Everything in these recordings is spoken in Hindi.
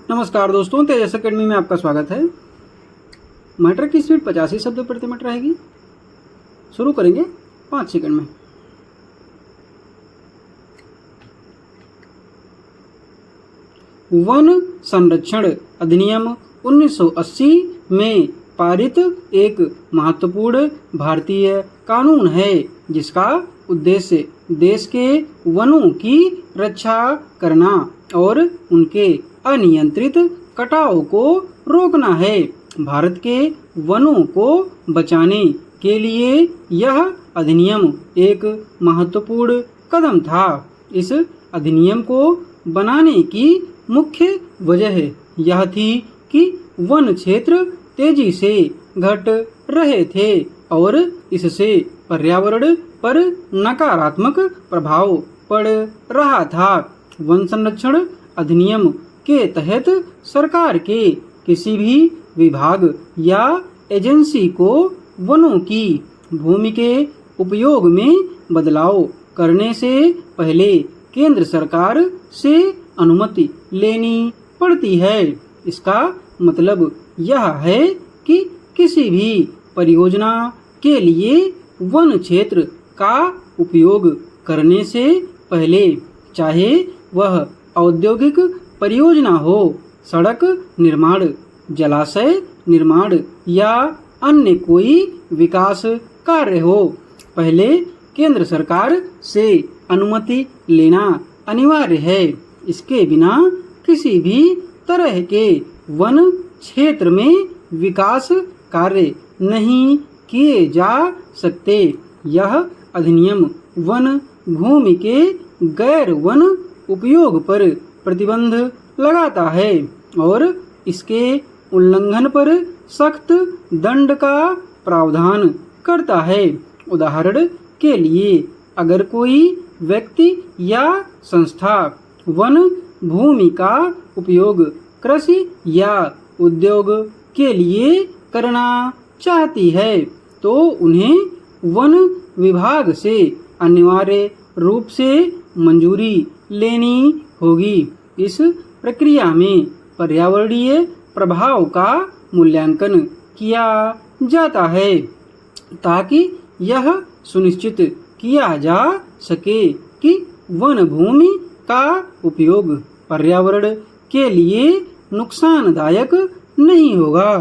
नमस्कार दोस्तों, तेजस अकेडमी में आपका स्वागत है। मटर की स्पीड 85 शब्द प्रति मिनट रहेगी। शुरू करेंगे 5 सेकंड में। वन संरक्षण अधिनियम 1980 में पारित एक महत्वपूर्ण भारतीय कानून है, जिसका उद्देश्य देश के वनों की रक्षा करना और उनके अनियंत्रित कटाव को रोकना है। भारत के वनों को बचाने के लिए यह अधिनियम एक महत्वपूर्ण कदम था। इस अधिनियम को बनाने की मुख्य वजह यह थी कि वन क्षेत्र तेजी से घट रहे थे और इससे पर्यावरण पर नकारात्मक प्रभाव पड़ रहा था। वन संरक्षण अधिनियम के तहत सरकार के किसी भी विभाग या एजेंसी को वनों की भूमि के उपयोग में बदलाव करने से पहले केंद्र सरकार से अनुमति लेनी पड़ती है। इसका मतलब यह है कि किसी भी परियोजना के लिए वन क्षेत्र का उपयोग करने से पहले, चाहे वह औद्योगिक परियोजना हो, सड़क निर्माण, जलाशय निर्माण या अन्य कोई विकास कार्य हो, पहले केंद्र सरकार से अनुमति लेना अनिवार्य है। इसके बिना किसी भी तरह के वन क्षेत्र में विकास कार्य नहीं किए जा सकते। यह अधिनियम वन भूमि के गैर वन उपयोग पर प्रतिबंध लगाता है और इसके उल्लंघन पर सख्त दंड का प्रावधान करता है। उदाहरण के लिए, अगर कोई व्यक्ति या संस्था वन भूमि का उपयोग कृषि या उद्योग के लिए करना चाहती है, तो उन्हें वन विभाग से अनिवार्य रूप से मंजूरी लेनी होगी। इस प्रक्रिया में पर्यावरणीय प्रभाव का मूल्यांकन किया जाता है ताकि यह सुनिश्चित किया जा सके कि वन भूमि का उपयोग पर्यावरण के लिए नुकसानदायक नहीं होगा।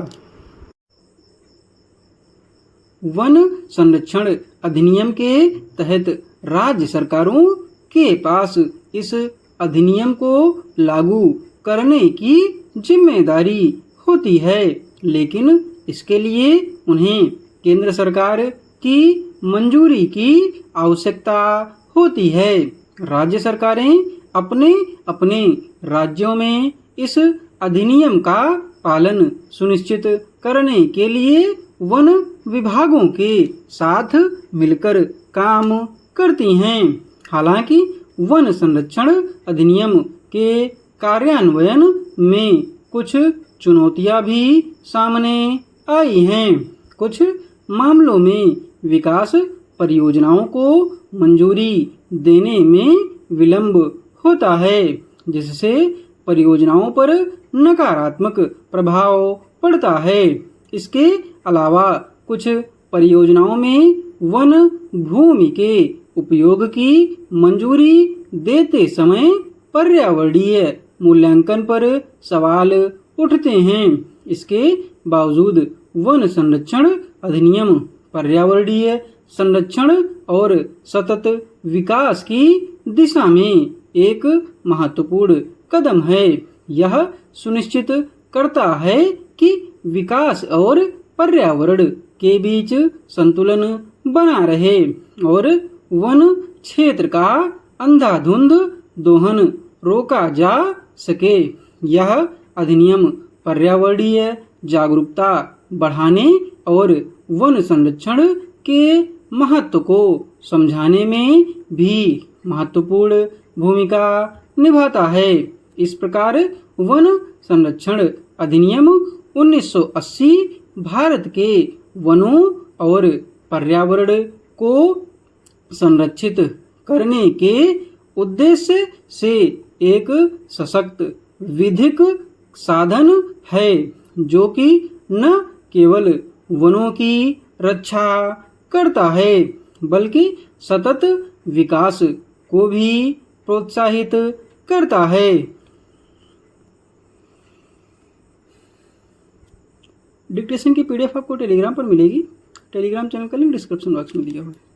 वन संरक्षण अधिनियम के तहत राज्य सरकारों के पास इस अधिनियम को लागू करने की जिम्मेदारी होती है, लेकिन इसके लिए उन्हें केंद्र सरकार की मंजूरी की आवश्यकता होती है। राज्य सरकारें अपने अपने राज्यों में इस अधिनियम का पालन सुनिश्चित करने के लिए वन विभागों के साथ मिलकर काम करती हैं। हालांकि वन संरक्षण अधिनियम के कार्यान्वयन में कुछ चुनौतियां भी सामने आई हैं। कुछ मामलों में विकास परियोजनाओं को मंजूरी देने में विलंब होता है, जिससे परियोजनाओं पर नकारात्मक प्रभाव पड़ता है। इसके अलावा कुछ परियोजनाओं में वन भूमि के उपयोग की मंजूरी देते समय पर्यावरणीय मूल्यांकन पर सवाल उठते हैं। इसके बावजूद वन संरक्षण अधिनियम पर्यावरणीय संरक्षण और सतत विकास की दिशा में एक महत्वपूर्ण कदम है। यह सुनिश्चित करता है कि विकास और पर्यावरण के बीच संतुलन बना रहे और वन क्षेत्र का अंधाधुंध दोहन रोका जा सके। यह अधिनियम पर्यावरणीय जागरूकता बढ़ाने और वन संरक्षण के महत्व को समझाने में भी महत्वपूर्ण भूमिका निभाता है। इस प्रकार वन संरक्षण अधिनियम 1980 भारत के वनों और पर्यावरण को संरक्षित करने के उद्देश्य से एक सशक्त विधिक साधन है जो कि न केवल वनों की रक्षा करता है बल्कि सतत विकास को भी प्रोत्साहित करता है। डिक्टेशन की पीडीएफ आपको टेलीग्राम पर मिलेगी। टेलीग्राम चैनल का लिंक डिस्क्रिप्शन बॉक्स में दिया हुआ है।